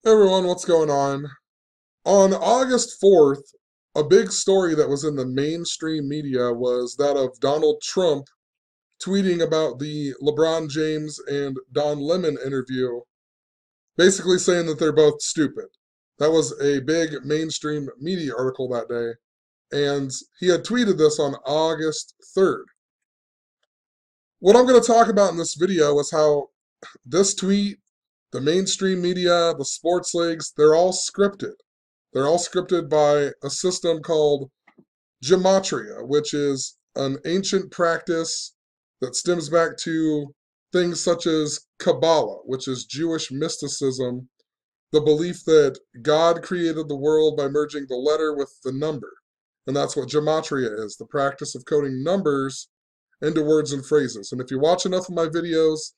Hey everyone, what's going on? On August 4th, a big story that was in the mainstream media was that of Donald Trump tweeting about the LeBron James and Don Lemon interview, basically saying that they're both stupid. That was a big mainstream media article that day, and he had tweeted this on August 3rd. What I'm going to talk about in this video is how this tweet, the mainstream media, the sports leagues, they're all scripted. They're all scripted by a system called gematria, which is an ancient practice that stems back to things such as Kabbalah, which is Jewish mysticism, the belief that God created the world by merging the letter with the number. And that's what gematria is, the practice of coding numbers into words and phrases. And if you watch enough of my videos,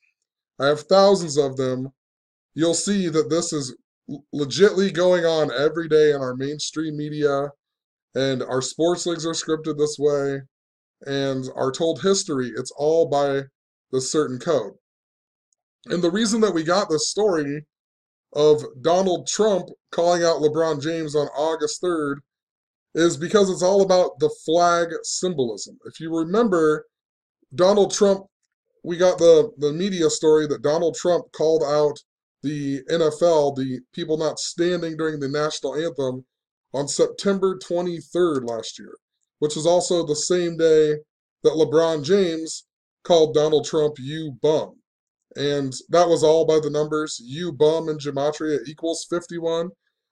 I have thousands of them, you'll see that this is legitly going on every day in our mainstream media, and our sports leagues are scripted this way, and our told history, it's all by this certain code. And the reason that we got this story of Donald Trump calling out LeBron James on August 3rd is because it's all about the flag symbolism. If you remember, Donald Trump, we got the media story that Donald Trump called out the NFL, the people not standing during the national anthem, on September 23rd last year, which is also the same day that LeBron James called Donald Trump "you bum." And that was all by the numbers. You bum in gematria equals 51.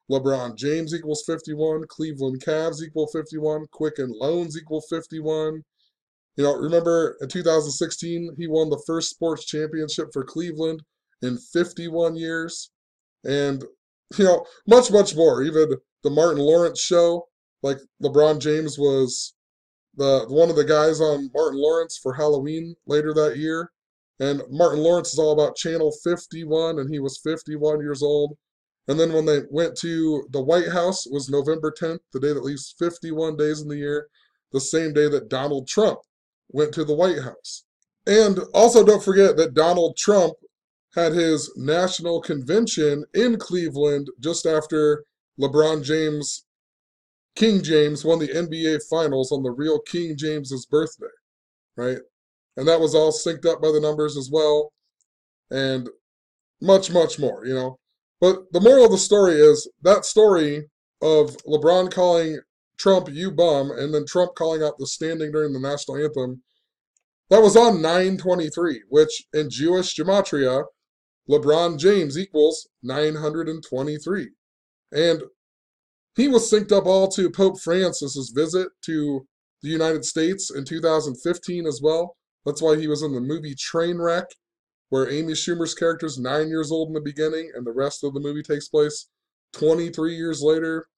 LeBron James equals 51. Cleveland Cavs equal 51. Quicken Loans equal 51. Remember in 2016, he won the first sports championship for Cleveland in 51 years. And, much, much more. Even the Martin Lawrence show, like LeBron James was the one of the guys on Martin Lawrence for Halloween later that year. And Martin Lawrence is all about Channel 51, and he was 51 years old. And then when they went to the White House, it was November 10th, the day that leaves 51 days in the year, the same day that Donald Trump went to the White House. And also don't forget that Donald Trump had his national convention in Cleveland just after LeBron James, King James, won the NBA Finals on the real King James's birthday, right? And that was all synced up by the numbers as well, and much, much more. But the moral of the story is that story of LeBron calling Trump "you bum" and then Trump calling out the standing during the national anthem, that was on 923, which in Jewish gematria, LeBron James equals 923. And he was synced up all to Pope Francis's visit to the United States in 2015 as well. That's why he was in the movie Trainwreck, where Amy Schumer's character is 9 years old in the beginning, and the rest of the movie takes place 23 years later.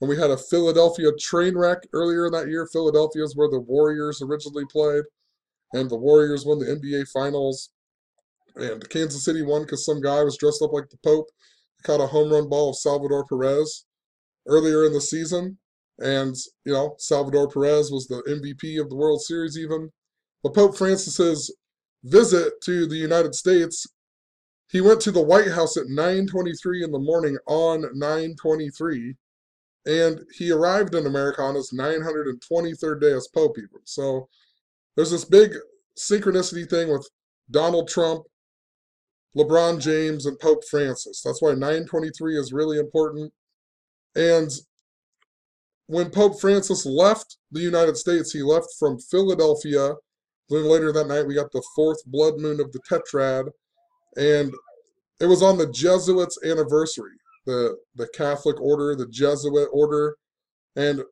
And we had a Philadelphia train wreck earlier in that year. Philadelphia is where the Warriors originally played, and the Warriors won the NBA Finals. And Kansas City won because some guy was dressed up like the Pope, caught a home run ball of Salvador Perez earlier in the season. And, Salvador Perez was the MVP of the World Series even. But Pope Francis's visit to the United States, he went to the White House at 9:23 in the morning on 9:23, and he arrived in America on his 923rd day as Pope even. So there's this big synchronicity thing with Donald Trump, LeBron James, and Pope Francis. That's why 923 is really important. And when Pope Francis left the United States, he left from Philadelphia. Then later that night, we got the fourth blood moon of the Tetrad, and it was on the Jesuits' anniversary. The Catholic order, the Jesuit order, and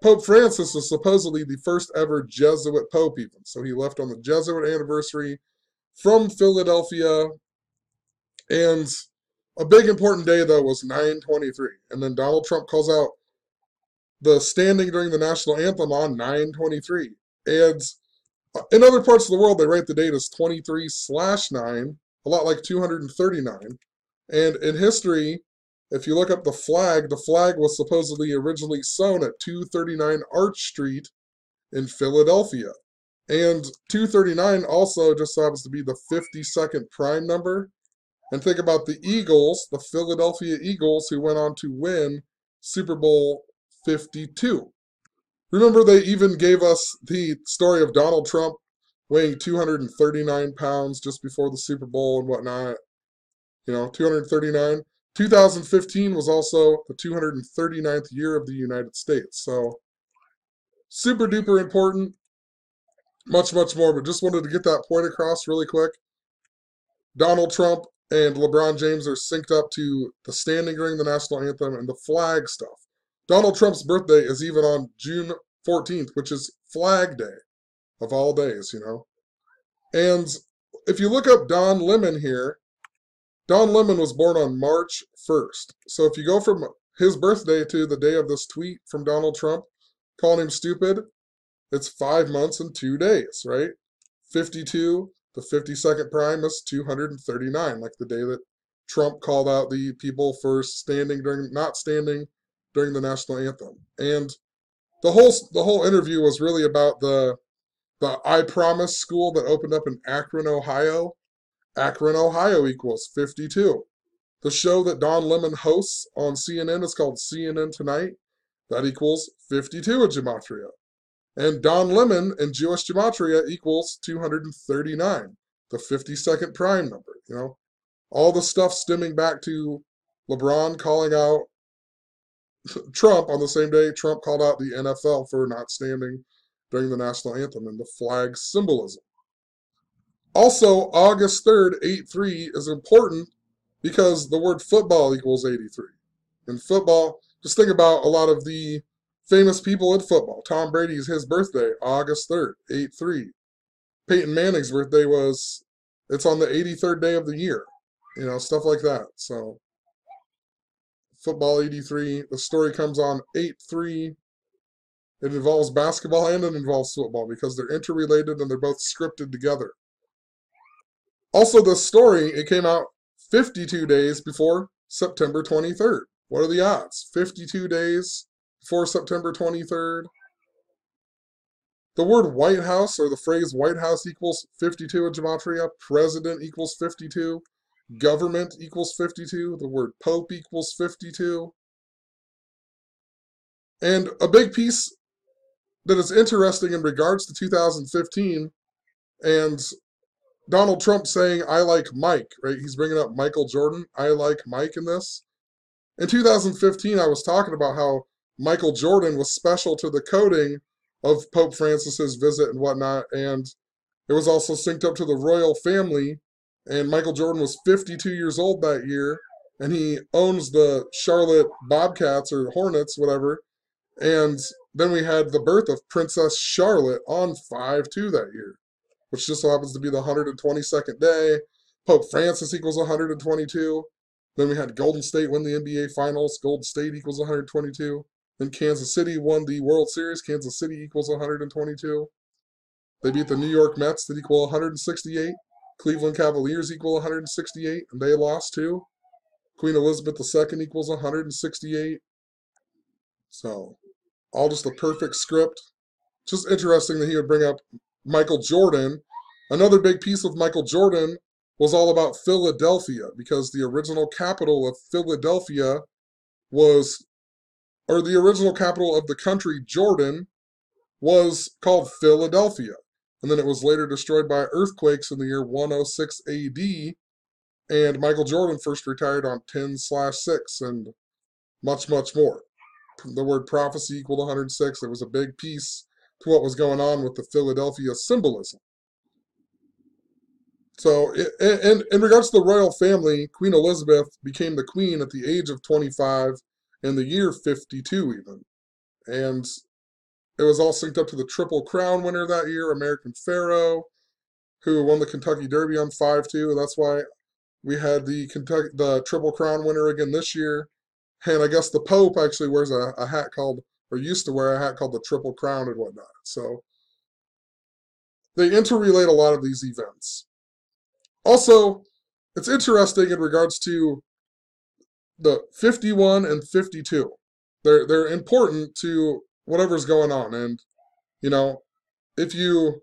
Pope Francis is supposedly the first ever Jesuit pope, even. So he left on the Jesuit anniversary from Philadelphia, and a big important day though was 923, and then Donald Trump calls out the standing during the national anthem on 923. And in other parts of the world, they write the date as 23/9, a lot like 239. And in history, if you look up the flag was supposedly originally sewn at 239 Arch Street in Philadelphia. And 239 also just happens to be the 52nd prime number. And think about the Eagles, the Philadelphia Eagles, who went on to win Super Bowl 52. Remember, they even gave us the story of Donald Trump weighing 239 pounds just before the Super Bowl and whatnot. 239. 2015 was also the 239th year of the United States. So, super duper important. Much, much more. But just wanted to get that point across really quick. Donald Trump and LeBron James are synced up to the standing during the national anthem and the flag stuff. Donald Trump's birthday is even on June 14th, which is Flag Day of all days. And if you look up Don Lemon here, Don Lemon was born on March 1st. So if you go from his birthday to the day of this tweet from Donald Trump calling him stupid, it's 5 months and 2 days, right? 52, the 52nd prime is 239, like the day that Trump called out the people for not standing during the national anthem. And the whole interview was really about the I Promise school that opened up in Akron, Ohio. Akron, Ohio equals 52. The show that Don Lemon hosts on CNN is called CNN Tonight. That equals 52 in Gematria. And Don Lemon in Jewish Gematria equals 239, the 52nd prime number. All the stuff stemming back to LeBron calling out Trump on the same day Trump called out the NFL for not standing during the national anthem and the flag symbolism. Also, August 3rd, 83 is important because the word football equals 83. In football, just think about a lot of the famous people in football. Tom Brady's his birthday, August 3rd, 83. Peyton Manning's birthday it's on the 83rd day of the year. Stuff like that. So, football 83. The story comes on 8-3. It involves basketball and it involves football because they're interrelated and they're both scripted together. Also, the story, it came out 52 days before September 23rd. What are the odds? 52 days before September 23rd. The word White House or the phrase White House equals 52 in Gematria. President equals 52. Government equals 52. The word Pope equals 52. And a big piece that is interesting in regards to 2015 and Donald Trump saying, I like Mike, right? He's bringing up Michael Jordan. I like Mike in this. In 2015, I was talking about how Michael Jordan was special to the coding of Pope Francis's visit and whatnot, and it was also synced up to the royal family, and Michael Jordan was 52 years old that year, and he owns the Charlotte Bobcats or Hornets, whatever, and then we had the birth of Princess Charlotte on 5/2 that year, which just so happens to be the 122nd day. Pope Francis equals 122. Then we had Golden State win the NBA Finals. Golden State equals 122. Then Kansas City won the World Series. Kansas City equals 122. They beat the New York Mets that equal 168. Cleveland Cavaliers equal 168, and they lost too. Queen Elizabeth II equals 168. So, all just a perfect script. Just interesting that he would bring up Michael Jordan. Another big piece of Michael Jordan was all about Philadelphia because the original capital of Philadelphia the original capital of the country, Jordan, was called Philadelphia. And then it was later destroyed by earthquakes in the year 106 AD. And Michael Jordan first retired on 10/6 and much, much more. The word prophecy equaled 106. It was a big piece to what was going on with the Philadelphia symbolism. So, in regards to the royal family, Queen Elizabeth became the queen at the age of 25 in the year 52 even. And it was all synced up to the Triple Crown winner that year, American Pharaoh, who won the Kentucky Derby on 5/2. That's why we had the Triple Crown winner again this year. And I guess the Pope actually wears a hat called, or used to wear a hat called the Triple Crown and whatnot. So they interrelate a lot of these events. Also, it's interesting in regards to the 51 and 52. They're important to whatever's going on. And, if you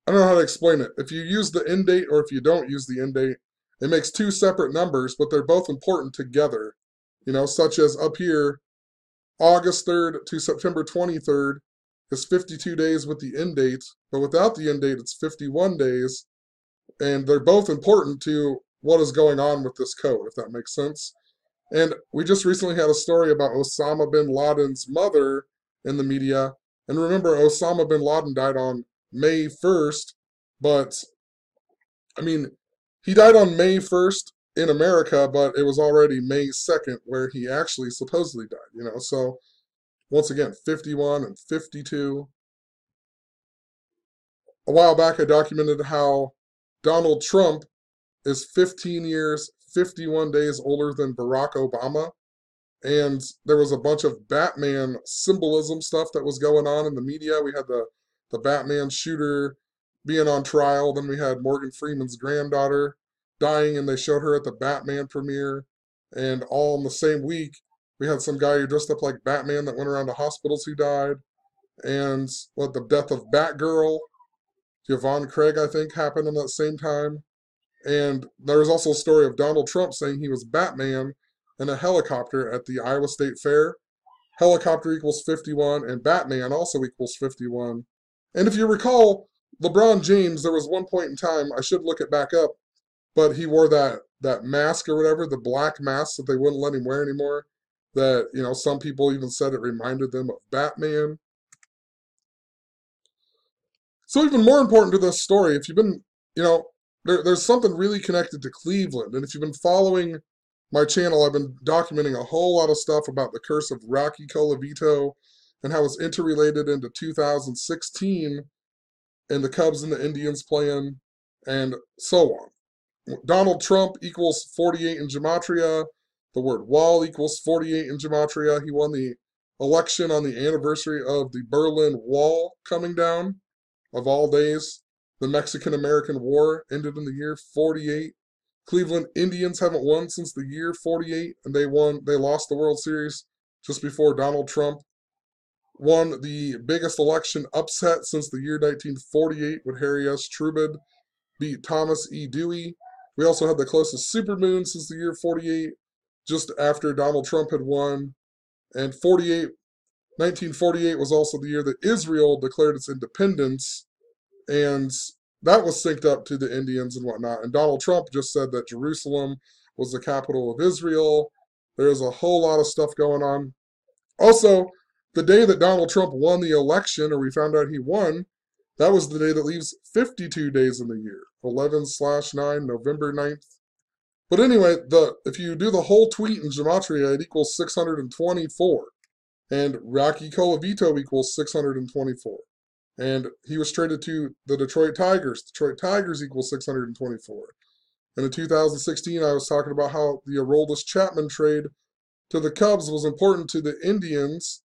I don't know how to explain it. If you use the end date or if you don't use the end date, it makes two separate numbers, but they're both important together. Such as up here, August 3rd to September 23rd is 52 days with the end date, but without the end date, it's 51 days. And they're both important to what is going on with this code, if that makes sense. And we just recently had a story about Osama bin Laden's mother in the media. And remember, Osama bin Laden died on May 1st, but I mean, he died on May 1st in America, but it was already May 2nd where he actually supposedly died. So once again, 51 and 52. A while back, I documented how Donald Trump is 15 years, 51 days older than Barack Obama. And there was a bunch of Batman symbolism stuff that was going on in the media. We had the Batman shooter being on trial. Then we had Morgan Freeman's granddaughter dying, and they showed her at the Batman premiere. And all in the same week, we had some guy who dressed up like Batman that went around to hospitals who died. And the death of Batgirl, Yvonne Craig, I think, happened in that same time. And there was also a story of Donald Trump saying he was Batman in a helicopter at the Iowa State Fair. Helicopter equals 51, and Batman also equals 51. And if you recall, LeBron James, there was one point in time, I should look it back up, but he wore that mask or whatever, the black mask that they wouldn't let him wear anymore. That, some people even said it reminded them of Batman. So even more important to this story, if you've been, there's something really connected to Cleveland. And if you've been following my channel, I've been documenting a whole lot of stuff about the curse of Rocky Colavito and how it's interrelated into 2016 and the Cubs and the Indians playing and so on. Donald Trump equals 48 in Gematria. The word wall equals 48 in Gematria. He won the election on the anniversary of the Berlin Wall coming down. Of all days, the Mexican-American War ended in the year 48. Cleveland Indians haven't won since the year 48, and they lost the World Series just before Donald Trump won the biggest election upset since the year 1948 when Harry S. Truman beat Thomas E. Dewey. We also had the closest supermoon since the year 48, just after Donald Trump had won. And 1948 was also the year that Israel declared its independence, and that was synced up to the Indians and whatnot. And Donald Trump just said that Jerusalem was the capital of Israel. There's a whole lot of stuff going on. Also, the day that Donald Trump won the election, or we found out he won, that was the day that leaves 52 days in the year, 11/9, November 9th. But anyway, if you do the whole tweet in Gematria, it equals 624. And Rocky Colavito equals 624. And he was traded to the Detroit Tigers. Detroit Tigers equals 624. And in 2016, I was talking about how the Aroldis Chapman trade to the Cubs was important to the Indians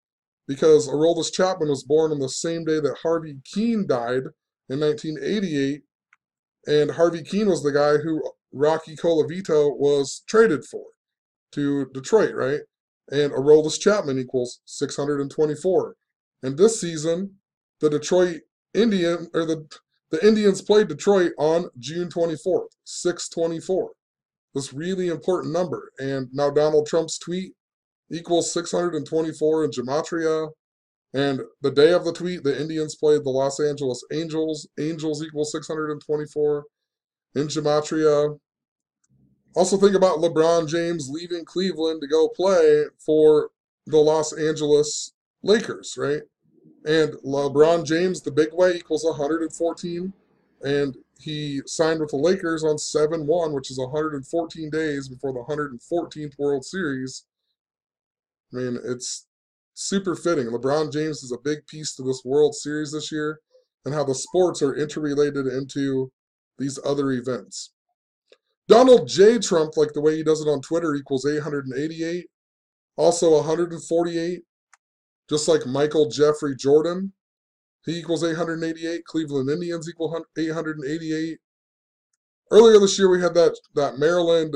because Aroldis Chapman was born on the same day that Harvey Keene died in 1988. And Harvey Keene was the guy who Rocky Colavito was traded for to Detroit, right? And Aroldis Chapman equals 624. And this season, the Indians played Detroit on June 24th, 624. This really important number. And now Donald Trump's tweet equals 624 in Gematria. And the day of the tweet, the Indians played the Los Angeles Angels. Angels equals 624 in Gematria. Also think about LeBron James leaving Cleveland to go play for the Los Angeles Lakers, right? And LeBron James, the big way, equals 114. And he signed with the Lakers on 7/1, which is 114 days before the 114th World Series. I mean, it's super fitting. LeBron James is a big piece to this World Series this year and how the sports are interrelated into these other events. Donald J. Trump, like the way he does it on Twitter, equals 888. Also 148. Just like Michael Jeffrey Jordan, he equals 888. Cleveland Indians equal 888. Earlier this year, we had that Maryland,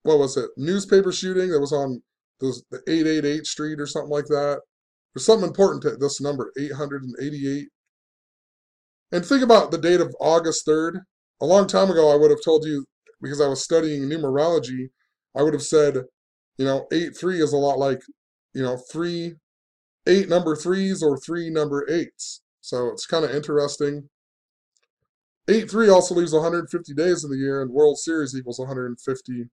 what was it, newspaper shooting that was on the 888 Street or something like that. There's something important to this number, 888. And think about the date of August 3rd. A long time ago, I would have told you, because I was studying numerology, I would have said, 8-3 is a lot like, three, eight number threes or three number eights. So it's kind of interesting. 8-3 also leaves 150 days in the year, and World Series equals 150.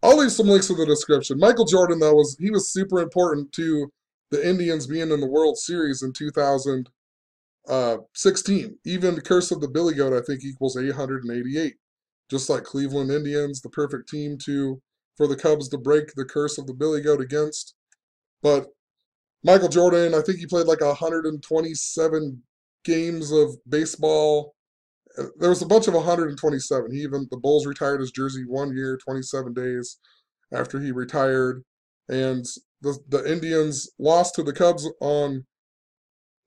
I'll leave some links in the description. Michael Jordan, though, was super important to the Indians being in the World Series in 2016. Even the Curse of the Billy Goat, I think, equals 888. Just like Cleveland Indians, the perfect team for the Cubs to break the Curse of the Billy Goat against. But Michael Jordan, I think he played like 127 games of baseball. There was a bunch of 127. The Bulls retired his jersey 1 year, 27 days after he retired, and the Indians lost to the Cubs on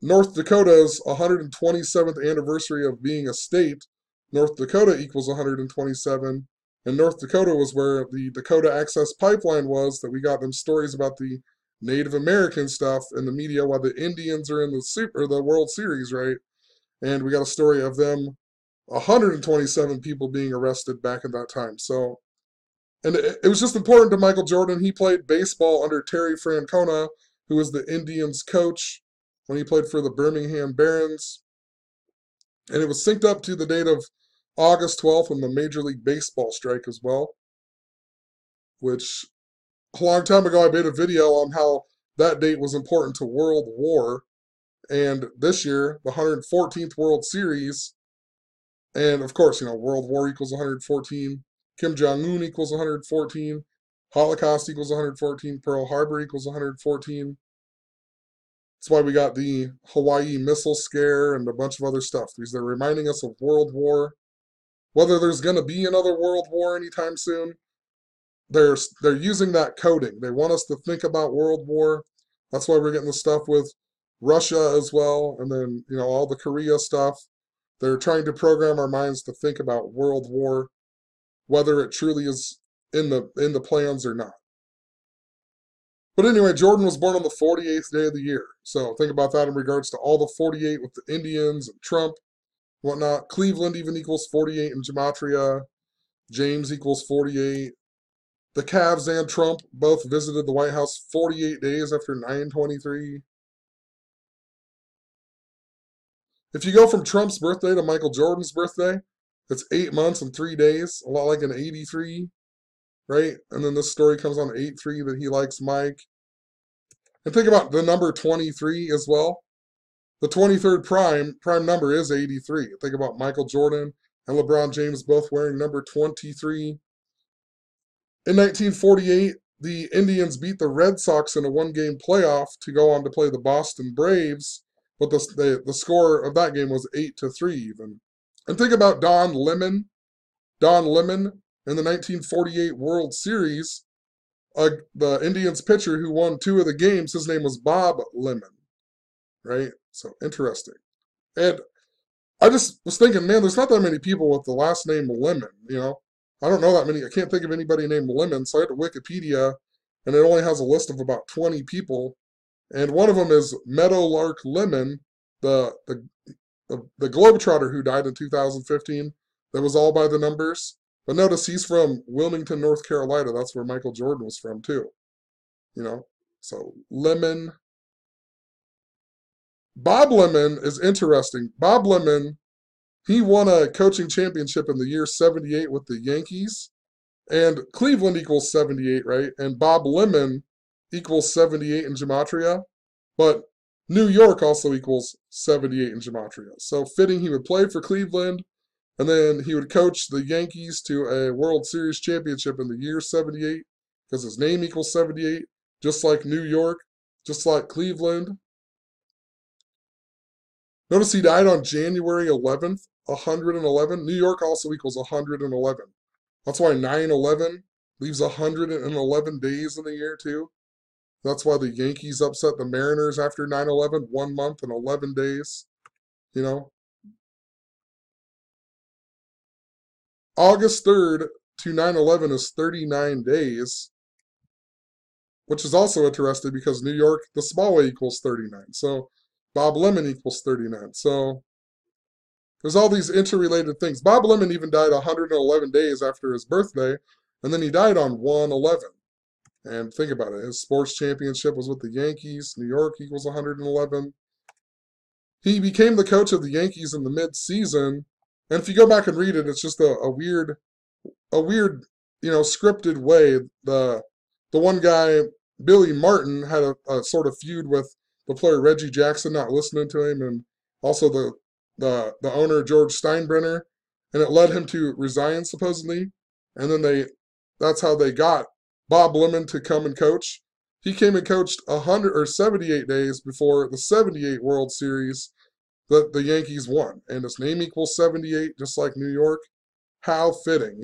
North Dakota's 127th anniversary of being a state. North Dakota equals 127, and North Dakota was where the Dakota Access Pipeline was. That we got them stories about the Native American stuff in the media while the Indians are in the World Series, right? And we got a story of them 127 people being arrested back in that time. So, and it was just important to Michael Jordan. He played baseball under Terry Francona, who was the Indians coach when he played for the Birmingham Barons. And it was synced up to the date of August 12th when the Major League Baseball strike as well, which a long time ago I made a video on how that date was important to World War. And this year, the 114th World Series, and of course, World War equals 114, Kim Jong Un equals 114, Holocaust equals 114, Pearl Harbor equals 114. That's why we got the Hawaii missile scare and a bunch of other stuff, because they're reminding us of World War. Whether there's going to be another World War anytime soon, they're using that coding. They want us to think about World War. That's why we're getting the stuff with Russia as well, and then all the Korea stuff. They're trying to program our minds to think about World War, whether it truly is in the plans or not. But anyway, Jordan was born on the 48th day of the year. So think about that in regards to all the 48 with the Indians and Trump, whatnot. Cleveland even equals 48 in gematria. James equals 48. The Cavs and Trump both visited the White House 48 days after 9/23. If you go from Trump's birthday to Michael Jordan's birthday, it's 8 months and 3 days, a lot like an 83, right? And then this story comes on 8/3 that he likes Mike. And think about the number 23 as well. The 23rd prime number is 83. Think about Michael Jordan and LeBron James both wearing number 23. In 1948, the Indians beat the Red Sox in a one-game playoff to go on to play the Boston Braves, but the score of that game was 8-3 even. And think about Don Lemon. Don Lemon in the 1948 World Series, the Indians pitcher who won two of the games, his name was Bob Lemon, right? So interesting. And I just was thinking, man, there's not that many people with the last name Lemon. I don't know that many. I can't think of anybody named Lemon, so I had to Wikipedia, and it only has a list of about 20 people. And one of them is Meadowlark Lemon, the Globetrotter who died in 2015. That was all by the numbers. But notice he's from Wilmington, North Carolina. That's where Michael Jordan was from, too. You know? So, Lemon. Bob Lemon is interesting. Bob Lemon, he won a coaching championship in the year 78 with the Yankees. And Cleveland equals 78, right? And Bob Lemon equals 78 in gematria. But New York also equals 78 in gematria. So fitting he would play for Cleveland, and then he would coach the Yankees to a World Series championship in the year 78, because his name equals 78, just like New York, just like Cleveland. Notice he died on January 11th, 111. New York also equals 111. That's why 9/11 leaves 111 days in the year, too. That's why the Yankees upset the Mariners after 9/11, 1 month and 11 days. You know, August 3rd to 9/11 is 39 days, which is also interesting because New York, the small a equals 39. So Bob Lemon equals 39. So there's all these interrelated things. Bob Lemon even died 111 days after his birthday, and then he died on 111. And think about it. His sports championship was with the Yankees. New York equals 111. He became the coach of the Yankees in the mid-season. And if you go back and read it, it's just a weird, scripted way. The one guy, Billy Martin, had a sort of feud with the player Reggie Jackson, not listening to him, and also the owner George Steinbrenner, and it led him to resign supposedly. And then that's how they got Bob Lemon to come and coach. He came and coached 100 or 78 days before the 78 World Series that the Yankees won, and his name equals 78, just like New York. How fitting.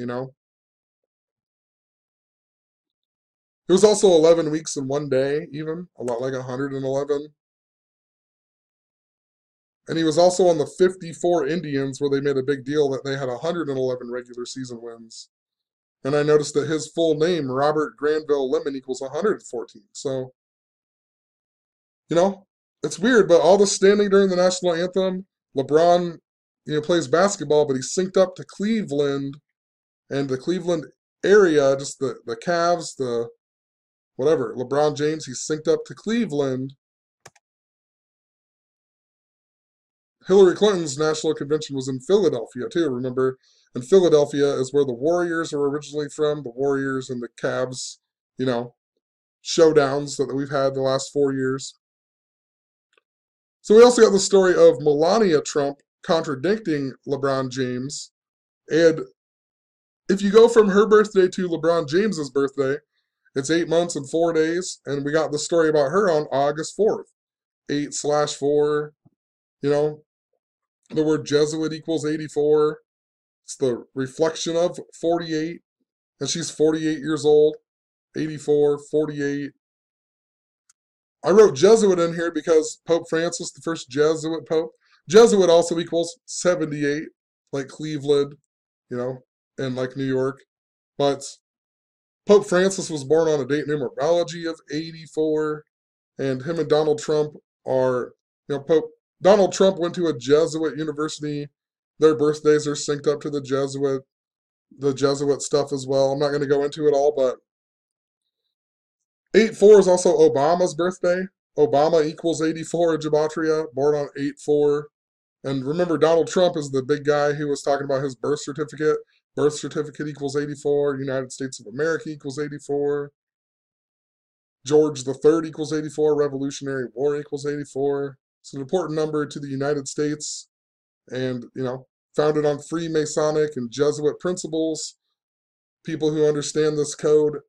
It was also 11 weeks in one day, even, a lot like 111. And he was also on the 54 Indians, where they made a big deal that they had 111 regular season wins. And I noticed that his full name, Robert Granville Lemon, equals 114. So, you know, it's weird, but all the standing during the national anthem, LeBron, plays basketball, but he's synced up to Cleveland and the Cleveland area, just the Cavs, the whatever. LeBron James, he's synced up to Cleveland. Hillary Clinton's national convention was in Philadelphia too. Remember, and Philadelphia is where the Warriors are originally from. The Warriors and the Cavs, you know, showdowns that we've had the last 4 years. So we also got the story of Melania Trump contradicting LeBron James. And if you go from her birthday to LeBron James's birthday, it's 8 months and 4 days. And we got the story about her on August 4th. 8/4, you know, the word Jesuit equals 84. It's the reflection of 48. And she's 48 years old. 84, 48. I wrote Jesuit in here because Pope Francis, the first Jesuit pope, Jesuit also equals 78, like Cleveland, you know, and like New York. But Pope Francis was born on a date numerology of 84, and him and Donald Trump are, Pope Donald Trump went to a Jesuit university. Their birthdays are synced up to the Jesuit stuff as well. I'm not going to go into it all, but 8/4 is also Obama's birthday. Obama equals 84 in Gematria, born on 8/4. And remember, Donald Trump is the big guy who was talking about his birth certificate. Birth certificate equals 84. United States of America equals 84. George the Third equals 84. Revolutionary War equals 84. It's an important number to the United States, and, founded on Freemasonic and Jesuit principles. People who understand this code.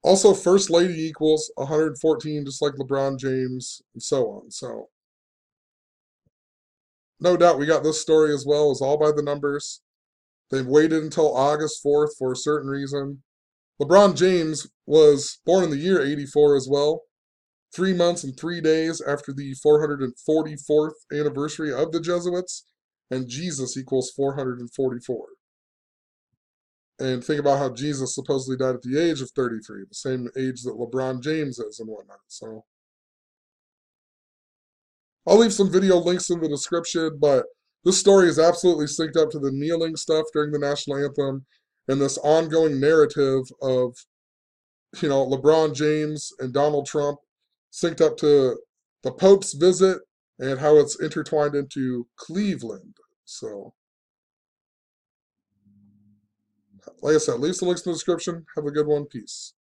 Also, First Lady equals 114, just like LeBron James, and so on. So, no doubt we got this story as well. It's all by the numbers. They've waited until August 4th for a certain reason. LeBron James was born in the year 84 as well, 3 months and 3 days after the 444th anniversary of the Jesuits, and Jesus equals 444. And think about how Jesus supposedly died at the age of 33, the same age that LeBron James is and whatnot. So I'll leave some video links in the description, but this story is absolutely synced up to the kneeling stuff during the national anthem and this ongoing narrative of, LeBron James and Donald Trump synced up to the Pope's visit and how it's intertwined into Cleveland. So, like I said, leave some links in the description. Have a good one. Peace.